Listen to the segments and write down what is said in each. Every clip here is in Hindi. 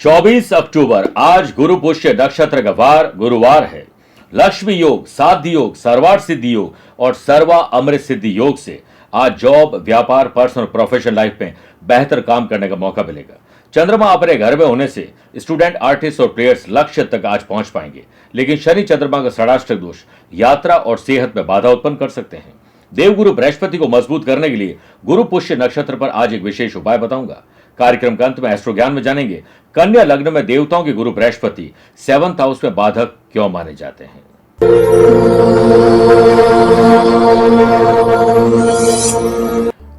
24 अक्टूबर आज गुरु पुष्य नक्षत्र का वार गुरुवार है। लक्ष्मी योग, साध्य योग, सर्वार्थ सिद्धि योग और सर्वा अमृत सिद्धि योग से आज जॉब, व्यापार, पर्सनल प्रोफेशनल लाइफ में बेहतर काम करने का मौका मिलेगा। चंद्रमा अपने घर में होने से स्टूडेंट, आर्टिस्ट और प्लेयर्स लक्ष्य तक आज पहुंच पाएंगे, लेकिन शनि चंद्रमा का षडाष्टक दोष यात्रा और सेहत में बाधा उत्पन्न कर सकते हैं। देवगुरु बृहस्पति को मजबूत करने के लिए गुरु पुष्य नक्षत्र पर आज एक विशेष उपाय बताऊंगा। कार्यक्रम के अंत में एस्ट्रो ज्ञान में जानेंगे कन्या लग्न में देवताओं के गुरु बृहस्पति 7th हाउस में बाधक क्यों माने जाते हैं।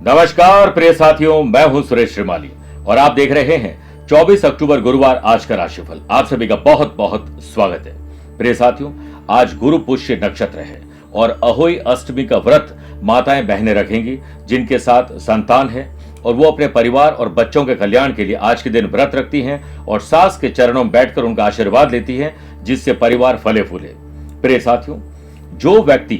नमस्कार प्रिय साथियों, मैं हूं सुरेश श्रीमाली और आप देख रहे हैं 24 अक्टूबर गुरुवार आज का राशिफल। आप सभी का बहुत बहुत स्वागत है। प्रिय साथियों, आज गुरु पुष्य नक्षत्र है और अहोई अष्टमी का व्रत माताएं बहनें रखेंगी जिनके साथ संतान है और वो अपने परिवार और बच्चों के कल्याण के लिए आज के दिन व्रत रखती हैं और सास के चरणों में बैठकर उनका आशीर्वाद लेती हैं, जिससे परिवार फले फूले। प्रिय साथियों, जो व्यक्ति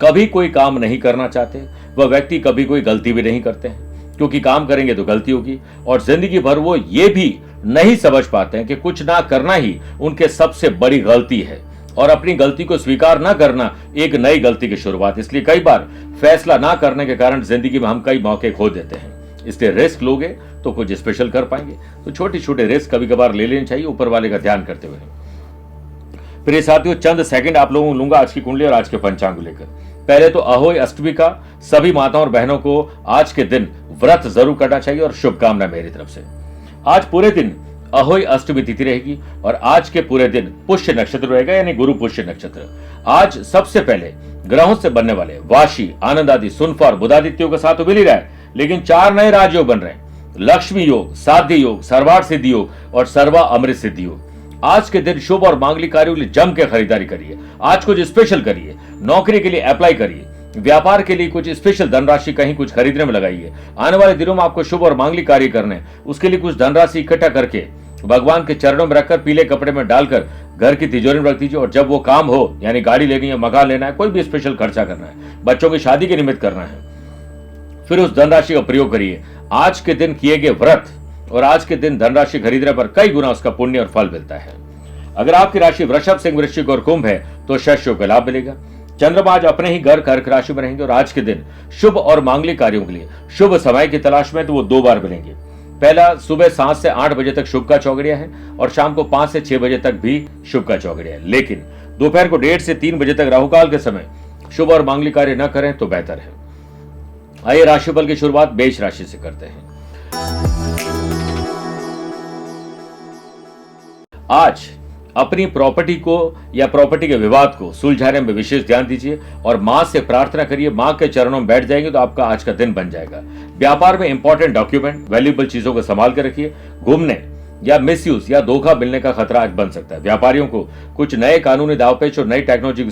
कभी कोई काम नहीं करना चाहते वह व्यक्ति कभी कोई गलती भी नहीं करते हैं, क्योंकि काम करेंगे तो गलती होगी और जिंदगी भर वो ये भी नहीं समझ पाते हैं कि कुछ ना करना ही उनके सबसे बड़ी गलती है और अपनी गलती को स्वीकार ना करना एक नई गलती की शुरुआत। इसलिए कई बार फैसला ना करने के कारण जिंदगी में हम कई मौके खो देते हैं। इसलिए रिस्क लोगे तो कुछ स्पेशल कर पाएंगे, तो छोटे छोटे रिस्क कभी कभार ले लेने चाहिए, ऊपर वाले का ध्यान करते हुए। प्रिय साथियों, चंद सेकंड आप लोगों को लूंगा आज की कुंडली और आज के पंचांग को लेकर। पहले तो अहोई अष्टमी का सभी माताओं और बहनों को आज के दिन व्रत जरूर करना चाहिए और शुभकामना मेरी तरफ से। आज पूरे दिन अहोई अष्टमी तिथि रहेगी और आज के पूरे दिन पुष्य नक्षत्र रहेगा, यानी गुरु पुष्य नक्षत्र। आज सबसे पहले ग्रहों से बनने वाले वाशी, आनंद आदि, सुनफा और बुधादित्यों के साथ तो मिल ही रहा है, लेकिन 4 नए राजयोग बन रहे हैं। लक्ष्मी योग, साध्य योग, सर्वार्थ सिद्धि योग और सर्वा अमृत सिद्धि योग। आज के दिन शुभ और मांगलिक कार्यों के लिए जम के खरीदारी करिए। आज कुछ स्पेशल करिए, नौकरी के लिए अप्लाई करिए, व्यापार के लिए कुछ स्पेशल धनराशि कहीं कुछ खरीदने में लगाइए। आने वाले दिनों में आपको शुभ और मांगलिक कार्य करने, उसके लिए कुछ धनराशि इकट्ठा करके भगवान के चरणों में रखकर पीले कपड़े में डालकर घर की तिजोरी में रख दीजिए। और जब वो काम हो, यानी गाड़ी लेनी है, मकान लेना है, कोई भी स्पेशल खर्चा करना है, बच्चों की शादी के निमित्त करना है, फिर उस धनराशि का प्रयोग करिए। आज के दिन किए गए व्रत और आज के दिन धनराशि खरीदने पर कई गुना उसका पुण्य और फल मिलता है। अगर आपकी राशि वृषभ, सिंह, वृश्चिक और कुंभ है तो शस्यों का लाभ मिलेगा। चंद्रमा आज अपने ही घर कर्क राशि में रहेंगे और आज के दिन शुभ और मांगलिक कार्यों के लिए शुभ समय की तलाश में तो वो 2 बार मिलेंगे। पहला सुबह 7 से 8 बजे तक शुभ का चौगड़िया है और शाम को 5 से 6 बजे तक भी शुभ का चौगड़िया है, लेकिन दोपहर को 1:30 से 3 बजे तक राहुकाल के समय शुभ और मांगलिक कार्य न करें तो बेहतर है। आइए राशिफल की शुरुआत मेष राशि से करते हैं। आज अपनी प्रॉपर्टी को या प्रॉपर्टी के विवाद को सुलझाने में विशेष ध्यान दीजिए और मां से प्रार्थना करिए। मां के चरणों में बैठ जाएंगे तो आपका आज का दिन बन जाएगा। व्यापार में इंपॉर्टेंट डॉक्यूमेंट, वैल्यूएबल चीजों को संभाल कर रखिए। घूमने या मिसयूज या धोखा मिलने का खतरा आज बन सकता है। व्यापारियों को कुछ नए कानूनी दावपेच और नई टेक्नोलॉजी को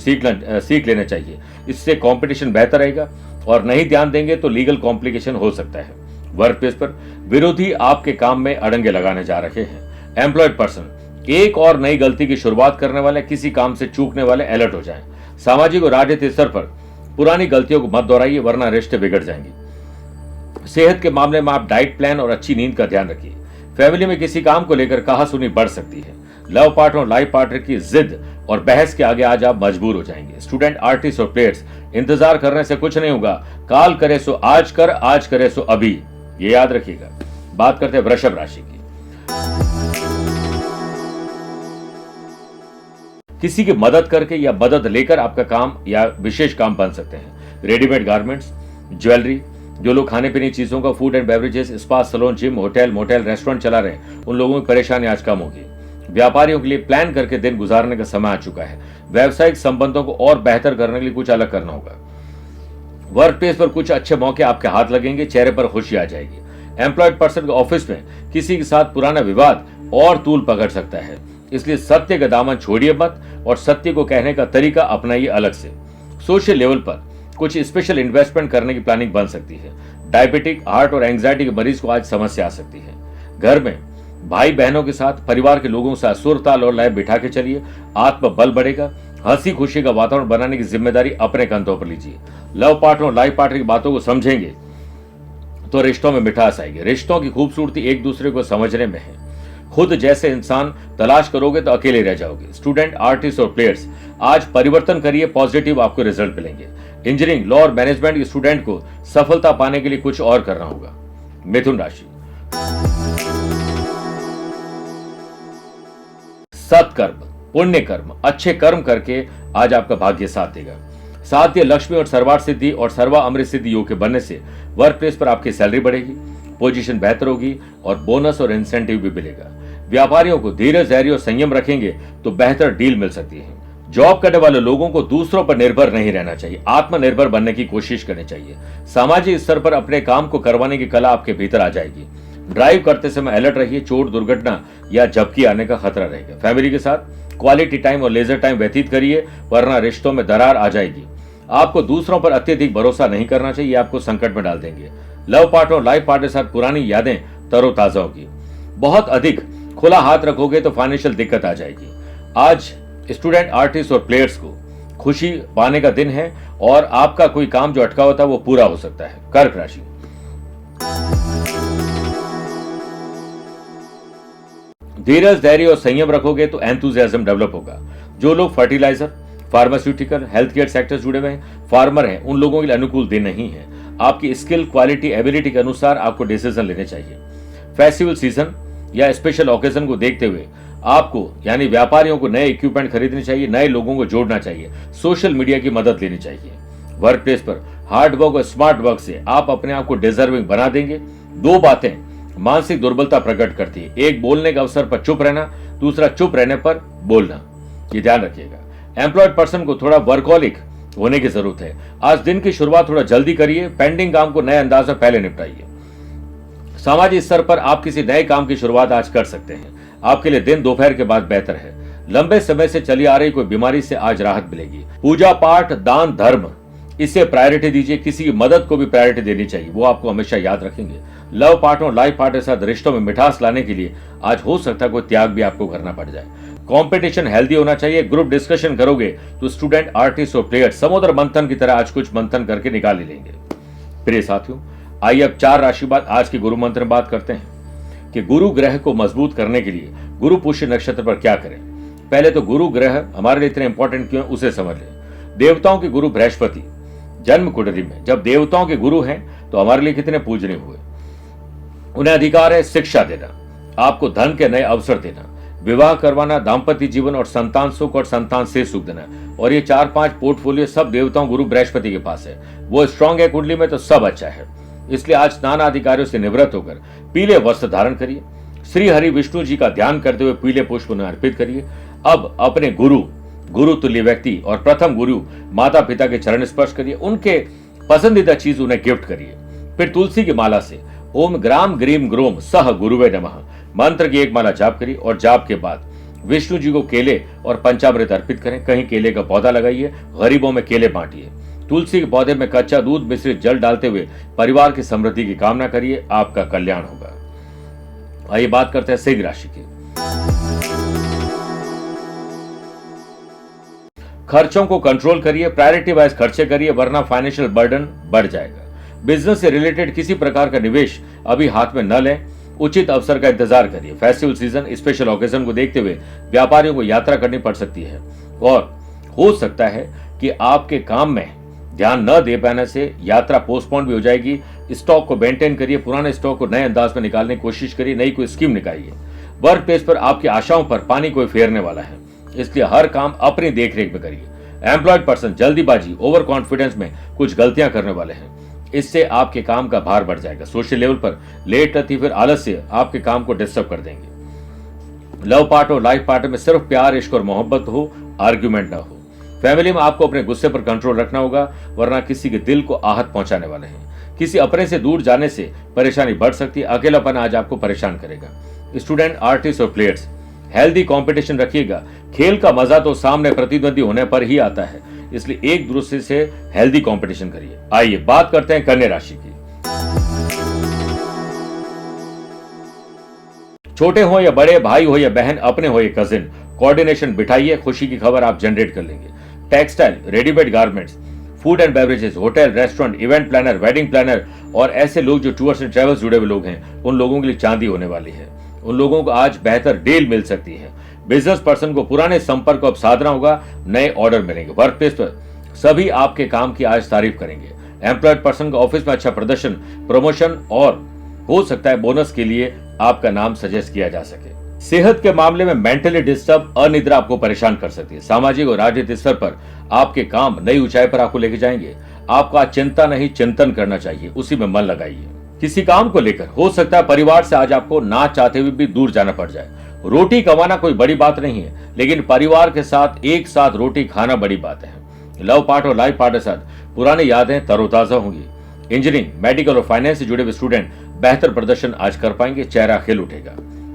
सीख लेना चाहिए। इससे कंपटीशन बेहतर रहेगा और नहीं ध्यान देंगे तो लीगल कॉम्प्लिकेशन हो सकता है। वर्क प्लेस पर विरोधी आपके काम में अड़ंगे लगाने जा रहे हैं। एम्प्लॉयड पर्सन एक और नई गलती की शुरुआत करने वाले, किसी काम से चूकने वाले अलर्ट हो जाएं। सामाजिक और राजनीतिक स्तर पर पुरानी गलतियों को मत दोहराइए वरना रिश्ते बिगड़ जाएंगे। सेहत के मामले में आप डाइट प्लान और अच्छी नींद का ध्यान रखिए। फैमिली में किसी काम को लेकर कहासुनी बढ़ सकती है। लव पार्टनर और लाइफ पार्टनर की जिद और बहस के आगे आज आप मजबूर हो जाएंगे। स्टूडेंट, आर्टिस्ट और प्लेयर्स इंतजार करने से कुछ नहीं होगा। काल करे सो आज कर, आज करे सो अभी, ये याद रखिएगा। बात करते हैं वृषभ राशि की। किसी की मदद करके या मदद लेकर आपका काम या विशेष काम बन सकते हैं। रेडीमेड गारमेंट्स, ज्वेलरी, जो लोग खाने पीने चीजों का, food and beverages, spa, salon, gym, hotel, motel, restaurant चला रहे हैं, उन लोगों की परेशानी आज कम होगी। व्यापारियों के लिए प्लान करके दिन गुजारने का समय आ चुका है। व्यावसायिक संबंधों को और बेहतर करने के लिए कुछ अलग करना होगा। वर्क प्लेस पर कुछ अच्छे मौके आपके हाथ लगेंगे, चेहरे पर खुशी आ जाएगी। एम्प्लॉयड पर्सन के ऑफिस में किसी के साथ पुराना विवाद और तूल पकड़ सकता है, इसलिए सत्य का दामन छोड़िए मत और सत्य को कहने का तरीका अपनाइए अलग से। सोशल लेवल पर कुछ स्पेशल इन्वेस्टमेंट करने की प्लानिंग बन सकती है। डायबिटिक, हार्ट और एंग्जाइटी के मरीज को आज समस्या आ सकती है। घर में भाई बहनों के साथ परिवार के लोगों से सुर, ताल और लय बिठा के चलिए, आत्मबल बढ़ेगा। हंसी खुशी का वातावरण बनाने की जिम्मेदारी अपने कंधों पर लीजिए। लव पार्टनर और लाइफ पार्टनर की बातों को समझेंगे तो रिश्तों में मिठास आएगी। रिश्तों की खूबसूरती एक दूसरे को समझने में है। खुद जैसे इंसान तलाश करोगे तो अकेले रह जाओगे। स्टूडेंट, आर्टिस्ट और प्लेयर्स, आज परिवर्तन करिए, पॉजिटिव आपको रिजल्ट मिलेंगे। इंजीनियरिंग, लॉ और मैनेजमेंट के स्टूडेंट को सफलता पाने के लिए कुछ और करना होगा। मिथुन राशि, सत्कर्म, पुण्य कर्म, अच्छे कर्म करके आज आपका भाग्य साथ देगा। साध्य लक्ष्मी और सर्वार्थ सिद्धि और सर्वा अमृत सिद्धि योग के बनने से वर्क प्लेस पर आपकी सैलरी बढ़ेगी, पोजीशन बेहतर होगी और बोनस और इंसेंटिव भी मिलेगा। व्यापारियों को धीरज, धैर्य और संयम रखेंगे तो बेहतर डील मिल सकती है। जॉब करने वाले लोगों को दूसरों पर निर्भर नहीं रहना चाहिए, आत्मनिर्भर बनने की कोशिश करनी चाहिए। सामाजिक स्तर पर अपने काम को करवाने की कला आपके भीतर आ जाएगी। ड्राइव करते समय अलर्ट रहिए, चोट, दुर्घटना या झपकी आने का खतरा रहेगा। फैमिली के साथ क्वालिटी टाइम और लेजर टाइम व्यतीत करिए, वरना रिश्तों में दरार आ जाएगी। आपको दूसरों पर अत्यधिक भरोसा नहीं करना चाहिए, आपको संकट में डाल देंगे। लव पार्टनर और लाइफ पार्टनर के साथ पुरानी यादें तरोताजा होगी। बहुत अधिक खुला हाथ रखोगे तो फाइनेंशियल दिक्कत आ जाएगी। आज स्टूडेंट, आर्टिस्ट और प्लेयर्स को खुशी पाने का दिन है और आपका कोई काम जो अटका होता है वो पूरा हो सकता है। कर्क राशि, धीरज, धैर्य और संयम रखोगे तो एंथुजियाज्म डेवलप होगा। जो लोग fertiliser, pharmaceutical, health care sector जुड़े हुए हैं, फार्मर हैं, उन लोगों के लिए अनुकूल दिन नहीं है। आपकी स्किल, क्वालिटी, एबिलिटी के अनुसार आपको डिसीजन लेने चाहिए। फेस्टिवल सीजन या स्पेशल ओकेजन को देखते हुए आपको यानी व्यापारियों को नए इक्विपमेंट खरीदने चाहिए, नए लोगों को जोड़ना चाहिए, सोशल मीडिया की मदद लेनी चाहिए। वर्क प्लेस पर हार्ड वर्क और स्मार्ट वर्क से आप अपने आप को डिजर्विंग बना देंगे। दो बातें मानसिक दुर्बलता प्रकट करती है, एक बोलने के अवसर पर चुप रहना, दूसरा चुप रहने पर बोलना। ये ध्यान रखिएगा। एम्प्लॉयड पर्सन को थोड़ा वर्कहोलिक होने की जरूरत है। आज दिन की शुरुआत थोड़ा जल्दी करिए, पेंडिंग काम को नए अंदाज में पहले निपटाइए। सामाजिक स्तर पर आप किसी नए काम की शुरुआत आज कर सकते हैं। आपके लिए दिन दोपहर के बाद बेहतर है। लंबे समय से चली आ रही कोई बीमारी से आज राहत मिलेगी। पूजा पाठ, दान, धर्म, इसे प्रायोरिटी दीजिए। किसी की मदद को भी प्रायोरिटी देनी चाहिए, वो आपको हमेशा याद रखेंगे। लव पार्टनर और लाइफ पार्टनर के साथ रिश्तों में मिठास लाने के लिए आज हो सकता है कोई त्याग भी आपको करना पड़ जाए। कंपटीशन हेल्दी होना चाहिए। ग्रुप डिस्कशन करोगे तो स्टूडेंट, आर्टिस्ट और प्लेयर समुद्र मंथन की तरह आज कुछ मंथन करके निकाल ही लेंगे। प्रिय साथियों, आइए अब 4 राशि बाद आज के गुरु मंत्र में बात करते हैं कि गुरु ग्रह को मजबूत करने के लिए गुरु पुष्य नक्षत्र पर क्या करें। पहले तो गुरु ग्रह हमारे लिए इतने इंपॉर्टेंट क्यों है उसे समझ लें। देवताओं के गुरु बृहस्पति जन्म कुंडली में जब देवताओं के गुरु हैं तो हमारे लिए कितने पूजनीय हुए। उन्हें अधिकार है शिक्षा देना, आपको धन के नए अवसर देना, विवाह करवाना, दाम्पत्य जीवन और संतान सुख और संतान से सुख देना। और ये 4-5 पोर्टफोलियो सब देवताओं गुरु बृहस्पति के पास है। वो स्ट्रांग है कुंडली में तो सब अच्छा है। इसलिए आज नाना अधिकारियों से निवृत्त होकर पीले वस्त्र धारण करिए। श्री हरि विष्णु जी का ध्यान करते हुए पीले पुष्प उन्हें अर्पित करिए। अब अपने गुरु तुल्य व्यक्ति और प्रथम गुरु माता पिता के चरण स्पर्श करिए। उनके पसंदीदा चीज उन्हें गिफ्ट करिए। फिर तुलसी की माला से ओम ग्राम ग्रीम ग्रोम सह गुरुवे नमः मंत्र की एक माला जाप करिए और जाप के बाद विष्णु जी को केले और पंचामृत अर्पित करें। कहीं केले का पौधा लगाइए, गरीबों में केले बांटिए। तुलसी के पौधे में कच्चा दूध मिश्रित जल डालते हुए परिवार की समृद्धि की कामना करिए, आपका कल्याण होगा। आइए बात करते हैं सिंह राशि की। खर्चों को कंट्रोल करिए, प्रायोरिटी वाइज खर्चे करिए, वरना फाइनेंशियल बर्डन बढ़ जाएगा। बिजनेस से रिलेटेड किसी प्रकार का निवेश अभी हाथ में न लें, उचित अवसर का इंतजार करिए। फेस्टिवल सीजन, स्पेशल ओकेजन को देखते हुए व्यापारियों को यात्रा करनी पड़ सकती है और हो सकता है कि आपके काम में ध्यान न दे पाने से यात्रा पोस्टपोन भी हो जाएगी। स्टॉक को मेंटेन करिए, पुराने स्टॉक को नए अंदाज में निकालने की कोशिश करिए, नई कोई स्कीम निकालिए। वर्क प्लेस पर आपकी आशाओं पर पानी कोई फेरने वाला है, इसलिए हर काम अपनी देखरेख में करिए। एम्प्लॉयड पर्सन जल्दीबाजी, ओवर कॉन्फिडेंस में कुछ गलतियां करने वाले हैं, इससे आपके काम का भार बढ़ जाएगा। सोशल लेवल पर लेट रती फिर आलस्य आपके काम को डिस्टर्ब कर देंगे। लव पार्टनर और लाइफ पार्टनर में सिर्फ प्यार, इश्क और मोहब्बत हो, आर्ग्यूमेंट ना हो। फैमिली में आपको अपने गुस्से पर कंट्रोल रखना होगा, वरना किसी के दिल को आहत पहुंचाने वाले हैं। किसी अपने से दूर जाने से परेशानी बढ़ सकती है। अकेलापन आज आपको परेशान करेगा। स्टूडेंट, आर्टिस्ट और प्लेयर्स हेल्दी कंपटीशन रखिएगा। खेल का मजा तो सामने प्रतिद्वंदी होने पर ही आता है, इसलिए एक दूसरे से हेल्दी कंपटीशन करिए। आइए बात करते हैं कन्या राशि की। छोटे हो या बड़े, भाई हो या बहन, अपने हो या कजिन, कोऑर्डिनेशन बिठाइए, खुशी की खबर आप जनरेट कर लेंगे। Textile, readymade garments, food and beverages, hotel, restaurant, event planner, wedding planner और ऐसे लोग जो टूर्स एंड ट्रेवल्स जुड़े हुए लोग हैं, उन लोगों के लिए चांदी होने वाली है। उन लोगों को आज बेहतर डील मिल सकती है। बिजनेस पर्सन को पुराने संपर्क को अब साधना होगा, नए ऑर्डर मिलेंगे। वर्क प्लेस पर सभी आपके काम की आज तारीफ करेंगे। एम्प्लॉयड पर्सन का ऑफिस में अच्छा प्रदर्शन, प्रमोशन और हो सकता है बोनस के लिए आपका नाम सजेस्ट किया जा सके। सेहत के मामले में मेंटली डिस्टर्ब, अनिद्रा आपको परेशान कर सकती है। सामाजिक और राजनीतिक स्तर पर आपके काम नई ऊंचाई पर आपको लेके जाएंगे। आपको आज चिंता नहीं चिंतन करना चाहिए, उसी में मन लगाइए। किसी काम को लेकर हो सकता है परिवार से आज आपको ना चाहते हुए भी दूर जाना पड़ जाए। रोटी कमाना कोई बड़ी बात नहीं है, लेकिन परिवार के साथ एक साथ रोटी खाना बड़ी बात है। लव पार्ट और लाइफ पार्ट के साथ पुरानी यादें तरोताजा होंगी। इंजीनियरिंग, मेडिकल और फाइनेंस से जुड़े हुए स्टूडेंट बेहतर प्रदर्शन आज कर पाएंगे, चेहरा खिल उठेगा।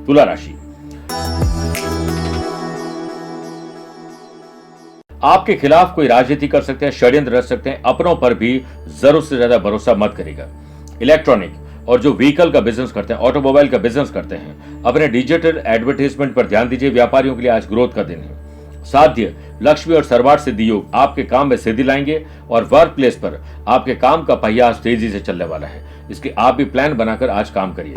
तुला राशि, आपके खिलाफ कोई राजनीति कर सकते हैं, षड्यंत्र रच सकते हैं, अपनों पर भी जरूरत से ज्यादा भरोसा मत करेगा। इलेक्ट्रॉनिक और जो व्हीकल का बिजनेस करते हैं, ऑटोमोबाइल का बिजनेस करते हैं, अपने डिजिटल एडवर्टाइजमेंट पर ध्यान दीजिए। व्यापारियों के लिए आज ग्रोथ का दिन है। साध्य, लक्ष्मी और सर्वार्थ सिद्धि योग आपके काम में सिद्धि लाएंगे और वर्क प्लेस पर आपके काम का पहिया आज तेजी से चलने वाला है। इसके आप भी प्लान बनाकर आज काम करिए।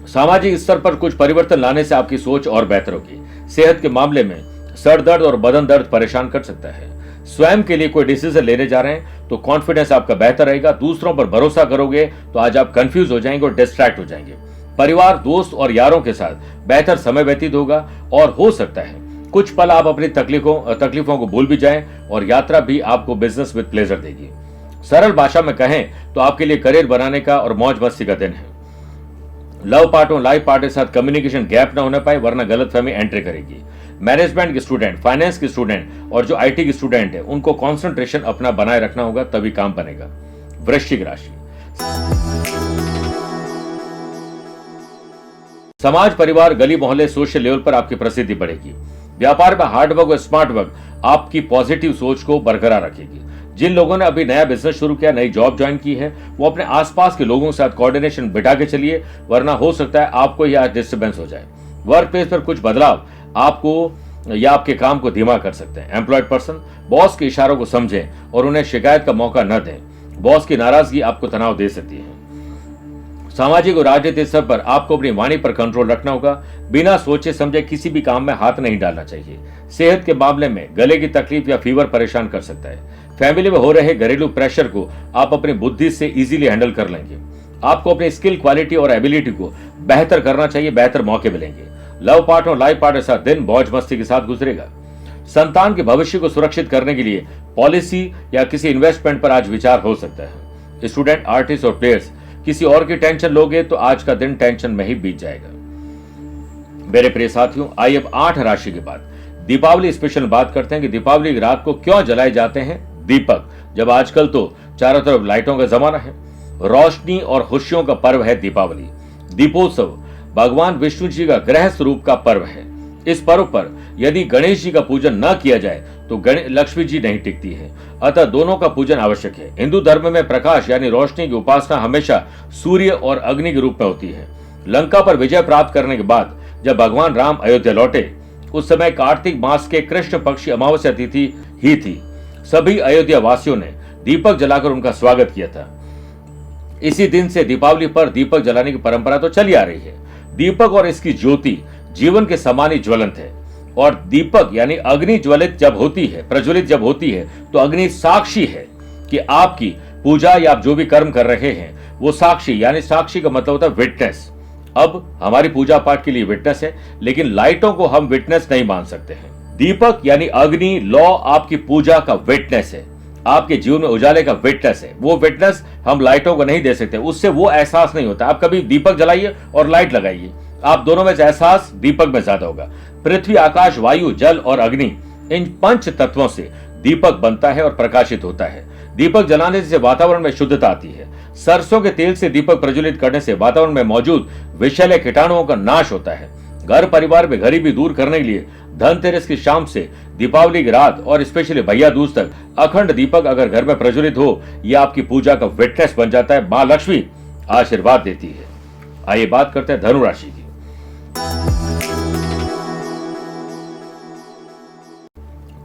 सामाजिक स्तर पर कुछ परिवर्तन लाने से आपकी सोच और बेहतर होगी। सेहत के मामले में सर दर्द और बदन दर्द परेशान कर सकता है। स्वयं के लिए कोई डिसीजन लेने जा रहे हैं तो कॉन्फिडेंस आपका बेहतर रहेगा। दूसरों पर भरोसा करोगे तो आज आप कंफ्यूज हो जाएंगे और डिस्ट्रैक्ट हो जाएंगे। परिवार, दोस्त और यारों के साथ बेहतर समय व्यतीत होगा और हो सकता है कुछ पल आप अपनी तकलीफों को भूल भी जाएं और यात्रा भी आपको बिजनेस विद प्लेजर देगी। सरल भाषा में कहें तो आपके लिए करियर बनाने का और मौज मस्ती का दिन है। लव पार्ट और लाइफ पार्ट के साथ कम्युनिकेशन गैप ना होने पाए, वरना गलतफहमी एंट्री करेगी। मैनेजमेंट के स्टूडेंट, फाइनेंस के स्टूडेंट और जो आईटी के स्टूडेंट है उनको कंसंट्रेशन अपना बनाए रखना होगा, तभी काम बनेगा। वृश्चिक राशि, समाज, परिवार, गली मोहल्ले, सोशल लेवल पर आपकी प्रसिद्धि बढ़ेगी। व्यापार में हार्ड वर्क और स्मार्ट वर्क आपकी पॉजिटिव सोच को बरकरार रखेगी। जिन लोगों ने अभी नया बिजनेस शुरू किया, नई जॉब ज्वाइन की है, वो अपने आसपास के लोगों के साथ कोऑर्डिनेशन बिठा के चलिए, वरना हो सकता है आपको ही आज डिस्टर्बेंस हो जाए। वर्क प्लेस पर कुछ बदलाव आपको या आपके काम को धीमा कर सकते हैं। एम्प्लॉयड पर्सन, बॉस के इशारों को समझें और उन्हें शिकायत का मौका न दें। बॉस की नाराजगी आपको तनाव दे सकती है। सामाजिक और राजनीतिक स्तर पर आपको अपनी वाणी पर कंट्रोल रखना होगा। बिना सोचे समझे किसी भी काम में हाथ नहीं डालना चाहिए। सेहत के मामले में गले की तकलीफ या फीवर परेशान कर सकता है। फैमिली में हो रहे घरेलू प्रेशर को आप अपनी बुद्धि से इजीली हैंडल कर लेंगे। आपको अपनी स्किल, क्वालिटी और एबिलिटी को बेहतर करना चाहिए, बेहतर मौके मिलेंगे। लव पार्ट और लाइफ पार्ट के साथ दिन मौज मस्ती के साथ गुजरेगा। संतान के भविष्य को सुरक्षित करने के लिए पॉलिसी या किसी इन्वेस्टमेंट पर आज विचार हो सकता है। स्टूडेंट, आर्टिस्ट और प्लेयर्स किसी और की टेंशन लोगे तो आज का दिन टेंशन में ही बीत जाएगा। मेरे प्रिय साथियों, आइए अब 8 राशि के बाद दीपावली स्पेशल बात करते हैं कि दीपावली की रात को क्यों जलाए जाते हैं दीपक, जब आजकल तो चारों तरफ लाइटों का जमाना है। रोशनी और खुशियों का पर्व है दीपावली। दीपोत्सव भगवान विष्णु जी का ग्रह स्वरूप का पर्व है। इस पर्व पर यदि गणेश जी का पूजन न किया जाए तो लक्ष्मी जी नहीं टिकती है, अतः दोनों का पूजन आवश्यक है। हिंदू धर्म में प्रकाश यानी रोशनी की उपासना हमेशा सूर्य और अग्नि के रूप में होती है। लंका पर विजय प्राप्त करने के बाद जब भगवान राम अयोध्या लौटे, उस समय कार्तिक मास के कृष्ण पक्ष अमावस्या तिथि ही थी। सभी अयोध्या वासियों ने दीपक जलाकर उनका स्वागत किया था। इसी दिन से दीपावली पर दीपक जलाने की परंपरा तो चली आ रही है। दीपक और इसकी ज्योति जीवन के समान ही ज्वलंत है और दीपक यानी अग्नि ज्वलित जब होती है, प्रज्वलित जब होती है, तो अग्नि साक्षी है कि आपकी पूजा या आप जो भी कर्म कर रहे हैं वो साक्षी, यानी साक्षी का मतलब होता है विटनेस। अब हमारी पूजा पाठ के लिए विटनेस है, लेकिन लाइटों को हम विटनेस नहीं मान सकते हैं। दीपक यानी अग्नि, लौ आपकी पूजा का विटनेस है, आपके जीवन में उजाले का विटनेस है। वो विटनेस हम लाइटों को नहीं दे सकते, उससे वो एहसास नहीं होता। आप कभी दीपक जलाइए और लाइट लगाइए, आप दोनों में से एहसास दीपक में ज्यादा होगा। पृथ्वी, आकाश, वायु, जल और अग्नि, इन 5 तत्वों से दीपक बनता है और प्रकाशित होता है। दीपक जलाने से वातावरण में शुद्धता आती है। सरसों के तेल से दीपक प्रज्वलित करने से वातावरण में मौजूद विषैले कीटाणुओं का नाश होता है। घर परिवार में गरीबी दूर करने के लिए धनतेरस की शाम से दीपावली की रात और स्पेशली भैया दूज तक अखंड दीपक अगर घर में प्रज्वलित हो, यह आपकी पूजा का विटनेस बन जाता है। मां लक्ष्मी आशीर्वाद देती है। आइए बात करते हैं धनु राशि की।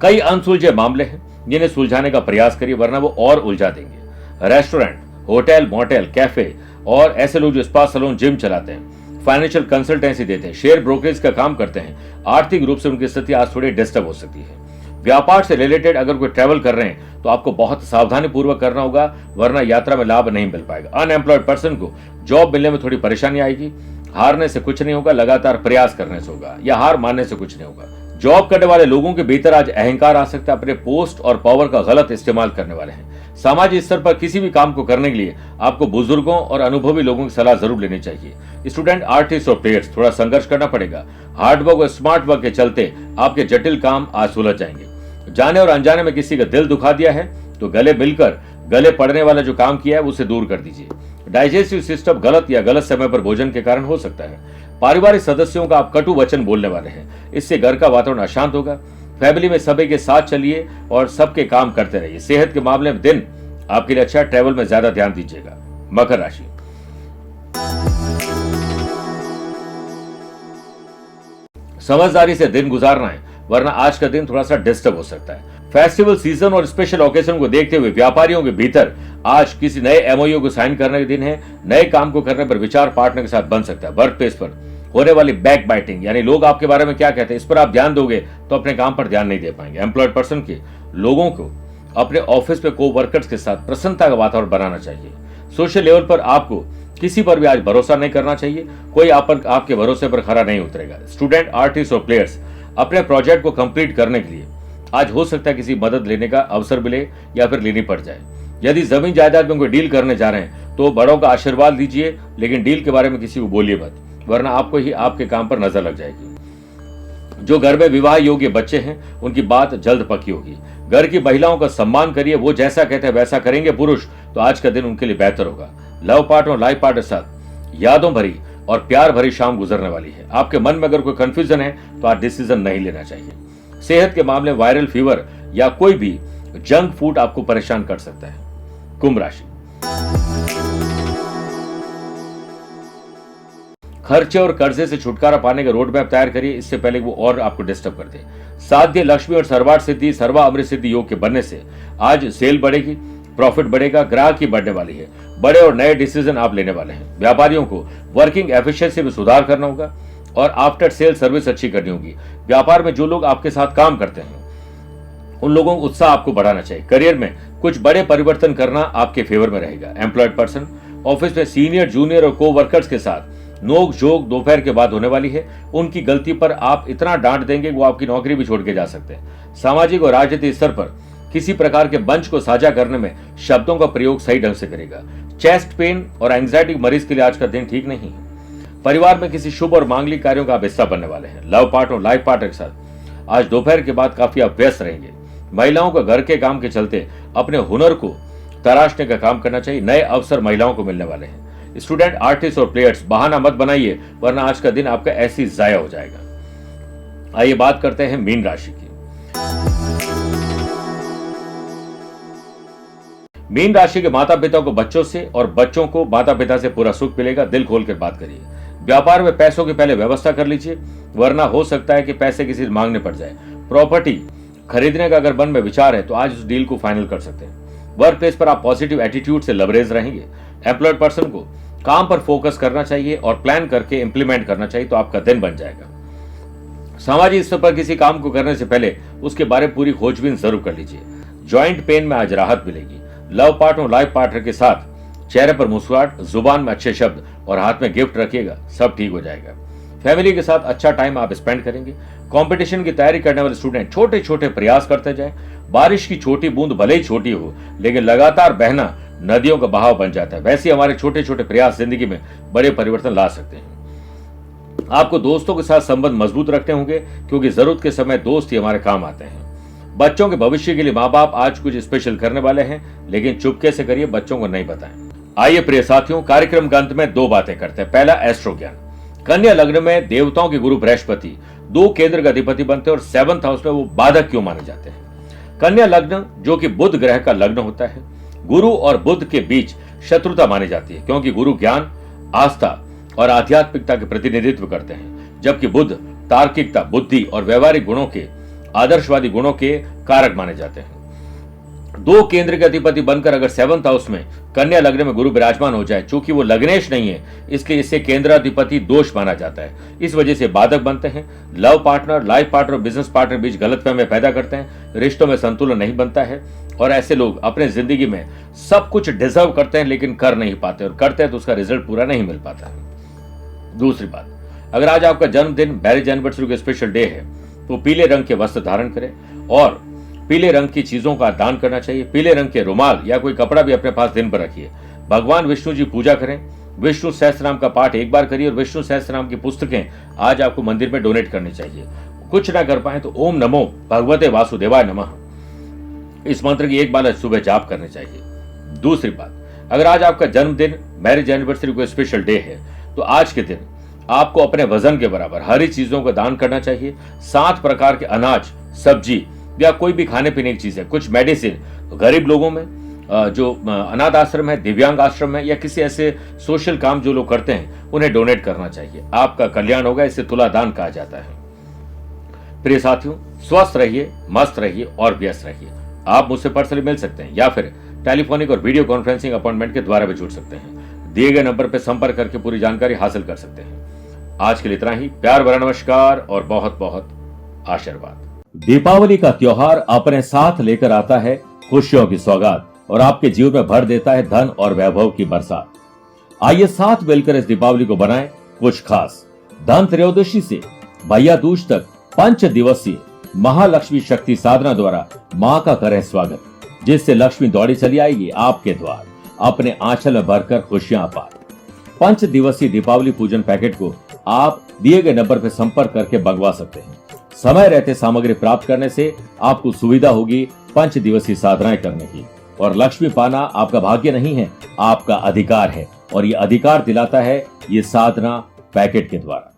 कई अनसुलझे मामले हैं जिन्हें सुलझाने का प्रयास करिए, वरना वो और उलझा देंगे। रेस्टोरेंट, होटल, मोटेल, कैफे और ऐसे लोग जो स्पा, सैलून, जिम चलाते हैं, फाइनेंशियल कंसल्टेंसी देते हैं, शेयर ब्रोकरेज का काम करते हैं, आर्थिक रूप से उनकी स्थिति आज थोड़ी डिस्टर्ब हो सकती है। व्यापार से रिलेटेड अगर कोई ट्रैवल कर रहे हैं तो आपको बहुत सावधानी पूर्वक करना होगा, वरना यात्रा में लाभ नहीं मिल पाएगा। अनएम्प्लॉयड पर्सन को जॉब मिलने में थोड़ी परेशानी आएगी। हारने से कुछ नहीं होगा, लगातार प्रयास करने से होगा, या हार मानने से कुछ नहीं होगा। जॉब करने वाले लोगों के भीतर आज अहंकार आ सकता है, अपने पोस्ट और पावर का गलत इस्तेमाल करने वाले हैं। सामाजिक स्तर पर किसी भी काम को करने के लिए आपको बुजुर्गों और अनुभवी लोगों की सलाह जरूर लेनी चाहिए। स्टूडेंट, आर्टिस्ट और प्लेयर्स, थोड़ा संघर्ष करना पड़ेगा। हार्डवर्क और स्मार्ट वर्क के चलते आपके जटिल काम आज सुलझ जाएंगे। जाने और अनजाने में किसी का दिल दुखा दिया है तो गले मिलकर गले पड़ने वाला जो काम किया है उसे दूर कर दीजिए। डाइजेस्टिव सिस्टम गलत या गलत समय पर भोजन के कारण हो सकता है। पारिवारिक सदस्यों का आप कटु वचन बोलने वाले हैं, इससे घर का वातावरण अशांत होगा। फैमिली में सभी के साथ चलिए और सबके काम करते रहिए। सेहत के मामले में दिन आपके लिए अच्छा, ट्रैवल में ज्यादा ध्यान दीजिएगा। मकर राशि, समझदारी से दिन गुजारना है, वरना आज का दिन थोड़ा सा डिस्टर्ब हो सकता है। फेस्टिवल सीजन और स्पेशल ओकेजन को देखते हुए व्यापारियों के भीतर आज किसी नए एमओयू को साइन करने के दिन है। नए काम को करने पर विचार पार्टनर के साथ बन सकता है। वर्क प्लेस पर होने वाली बैक बाइटिंग, यानी लोग आपके बारे में क्या कहते हैं, इस पर आप ध्यान दोगे तो अपने काम पर ध्यान नहीं दे पाएंगे। एम्प्लॉयड पर्सन के लोगों को अपने ऑफिस में को वर्कर्स के साथ प्रसन्नता का वातावरण बनाना चाहिए। सोशल लेवल पर आपको किसी पर भी आज भरोसा नहीं करना चाहिए, कोई आपके भरोसे पर खरा नहीं उतरेगा। स्टूडेंट, आर्टिस्ट और प्लेयर्स अपने प्रोजेक्ट को कंप्लीट करने के लिए आज हो सकता है किसी मदद लेने का अवसर मिले या फिर लेनी पड़ जाए। यदि जमीन जायदाद में कोई डील करने जा रहे हैं तो बड़ों का आशीर्वाद लीजिए, लेकिन डील के बारे में किसी को बोलिए मत, वरना आपको ही आपके काम पर नजर लग जाएगी। जो घर में विवाह योग्य बच्चे हैं उनकी बात जल्द पक्की होगी। घर की महिलाओं का सम्मान करिए, वो जैसा कहते हैं वैसा करेंगे पुरुष तो आज का दिन उनके लिए बेहतर होगा। लव पार्टनर और लाइफ पार्टनर के साथ यादों भरी और प्यार भरी शाम गुजरने वाली है। आपके मन में अगर कोई कंफ्यूजन है तो आज डिसीजन नहीं लेना चाहिए। सेहत के मामले वायरल फीवर या कोई भी जंक फूड आपको परेशान कर सकता है। कुंभ राशि, खर्चे और कर्जे से छुटकारा पाने का रोड मैप तैयार करिए, इससे पहले वो और आपको डिस्टर्ब कर दे। साध्य लक्ष्मी और सर्वार्थ सिद्धि सर्वा अमृत सिद्धि योग के बनने से आज सेल बढ़ेगी, प्रॉफिट बढ़ेगा, ग्राहक की बढ़ने वाली है। बड़े और नए डिसीजन आप लेने वाले हैं। व्यापारियों को वर्किंग एफिशिएंसी में सुधार करना होगा और आफ्टर सेल सर्विस अच्छी करनी होगी। व्यापार में जो लोग आपके साथ काम करते हैं उन लोगों का उत्साह आपको बढ़ाना चाहिए। करियर में कुछ बड़े परिवर्तन करना आपके फेवर में रहेगा। एम्प्लॉयड पर्सन, ऑफिस में सीनियर, जूनियर और को वर्कर्स के साथ नोक झोंक दोपहर के बाद होने वाली है। उनकी गलती पर आप इतना डांट देंगे वो आपकी नौकरी भी छोड़ के जा सकते हैं। सामाजिक और राजनीतिक स्तर पर किसी प्रकार के मंच को साझा करने में शब्दों का प्रयोग सही ढंग से करेगा। चेस्ट पेन और एंग्जाइटी मरीज के लिए आज का दिन ठीक नहीं है। परिवार में किसी शुभ और मांगलिक कार्यों का आप हिस्सा बनने वाले हैं। लव पार्टनर और लाइफ पार्टनर के साथ आज दोपहर के बाद काफी आप व्यस्त रहेंगे। महिलाओं को घर के काम के चलते अपने हुनर को तराशने का काम करना चाहिए। नए अवसर महिलाओं को मिलने वाले हैं। स्टूडेंट, आर्टिस्ट और प्लेयर्स, बहाना मत बनाइए, वरना आज का दिन आपका ऐसी जाया हो जाएगा। आइए बात करते हैं मीन राशि की। मीन राशि के माता पिता को बच्चों से और बच्चों को माता पिता से पूरा सुख मिलेगा। दिल खोलकर बात करिए। व्यापार में पैसों की पहले व्यवस्था कर लीजिए, वरना हो सकता है कि पैसे किसी से मांगने पड़ जाए। प्रॉपर्टी खरीदने का अगर मन में विचार है तो आज उस डील को फाइनल कर सकते हैं। वर्क प्लेस पर आप पॉजिटिव एटीट्यूड से लवरेज रहेंगे। एम्प्लॉयड पर्सन को काम पर फोकस करना चाहिए और प्लान करके इंप्लीमेंट करना चाहिए तो आपका दिन बन जाएगा। सामाजिक स्तर पर किसी काम को करने से पहले उसके बारे में पूरी खोजबीन जरूर कर लीजिए। जॉइंट पेन में आज राहत मिलेगी। लव पार्टनर और लाइफ पार्टनर के साथ चेहरे पर मुस्कुराहट, जुबान में अच्छे शब्द और हाथ में गिफ्ट रखिएगा, सब ठीक हो जाएगा। फैमिली के साथ अच्छा टाइम आप स्पेंड करेंगे। कंपटीशन की तैयारी करने वाले स्टूडेंट छोटे छोटे प्रयास करते जाएं। बारिश की छोटी बूंद भले ही छोटी हो, लेकिन लगातार बहना नदियों का बहाव बन जाता है। वैसे हमारे छोटे छोटे प्रयास जिंदगी में बड़े परिवर्तन ला सकते हैं। आपको दोस्तों के साथ संबंध मजबूत रखने होंगे, क्योंकि जरूरत के समय दोस्त ही हमारे काम आते हैं। बच्चों के भविष्य के लिए माँ बाप आज कुछ स्पेशल करने वाले हैं, लेकिन चुपके से करिए, बच्चों को नहीं बताएं। आइए प्रिय साथियों, कार्यक्रम के अंत में दो बातें करते हैं। पहला, एस्ट्रो ज्ञान। कन्या लग्न में देवताओं के गुरु बृहस्पति 2 केंद्र का अधिपति बनते हैं और 7th हाउस में वो बाधक क्यों माने जाते हैं। कन्या लग्न जो कि बुध ग्रह का लग्न होता है, गुरु और बुध के बीच शत्रुता मानी जाती है, क्योंकि गुरु ज्ञान, आस्था और आध्यात्मिकता के प्रतिनिधित्व करते हैं, जबकि बुध तार्किकता, बुद्धि और व्यवहारिक गुणों के, आदर्शवादी गुणों के कारक माने जाते हैं। दो केंद्र के अधिपति बनकर अगर 7th हाउस में कन्या लग्न में गुरु विराजमान हो जाए, चूंकि वो लग्नेश नहीं है इसलिए इसे केंद्राधिपति दोष माना जाता है, इस वजह से बाधक बनते हैं। लव पार्टनर, लाइफ पार्टनर और बिजनेस पार्टनर बीच गलतफहमी पैदा करते हैं, रिश्तों में संतुलन नहीं बनता है और ऐसे लोग अपने जिंदगी में सब कुछ डिजर्व करते हैं लेकिन कर नहीं पाते, और करते हैं तो उसका रिजल्ट पूरा नहीं मिल पाता है। दूसरी बात, अगर आज आपका जन्मदिन, मैरिज एनिवर्सरी का स्पेशल डे है तो पीले रंग के वस्त्र धारण करें और पीले रंग की चीजों का दान करना चाहिए। पीले रंग के रुमाल या कोई कपड़ा भी अपने पास दिन पर रखिए। भगवान विष्णु जी पूजा करें, विष्णु सहस्त्रनाम का पाठ एक बार करिए और विष्णु सहस्त्रनाम की पुस्तकें आज आपको मंदिर में डोनेट करनी चाहिए। कुछ ना कर पाए तो ओम नमो भगवते वासुदेवाय नमः इस मंत्र की एक बार सुबह जाप करनी चाहिए। दूसरी बात, अगर आज आपका जन्मदिन, मैरिज एनिवर्सरी कोई स्पेशल डे है तो आज के दिन आपको अपने वजन के बराबर हरी चीजों का दान करना चाहिए। 7 प्रकार के अनाज, सब्जी या कोई भी खाने पीने की चीज है, कुछ मेडिसिन गरीब लोगों में, जो अनाथ आश्रम है, दिव्यांग आश्रम है या किसी ऐसे सोशल काम जो लोग करते हैं उन्हें डोनेट करना चाहिए। आपका कल्याण होगा, इसे तुला दान कहा जाता है। प्रिय साथियों, स्वस्थ रहिए, मस्त रहिए और व्यस्त रहिए। आप मुझसे पर्सनली मिल सकते हैं या फिर टेलीफोनिक और वीडियो कॉन्फ्रेंसिंग अपॉइंटमेंट के द्वारा भी जुड़ सकते हैं। दिए गए नंबर पर संपर्क करके पूरी जानकारी हासिल कर सकते हैं। आज के लिए इतना ही। प्यार भरा नमस्कार और बहुत बहुत आशीर्वाद। दीपावली का त्योहार अपने साथ लेकर आता है खुशियों की सौगात और आपके जीवन में भर देता है धन और वैभव की बरसात। आइए साथ मिलकर इस दीपावली को बनाएं कुछ खास। धन त्रयोदशी से भैया दूज तक 5 दिवसीय महालक्ष्मी शक्ति साधना द्वारा माँ का करें स्वागत, जिससे लक्ष्मी दौड़ी चली आएगी आपके द्वार, अपने आंचल में भरकर खुशियां अपार। 5 दिवसीय दीपावली पूजन पैकेट को आप दिए गए नंबर पर संपर्क करके मंगवा सकते हैं। समय रहते सामग्री प्राप्त करने से आपको सुविधा होगी 5 दिवसीय साधनाएं करने की। और लक्ष्मी पाना आपका भाग्य नहीं है, आपका अधिकार है और ये अधिकार दिलाता है ये साधना पैकेट के द्वारा।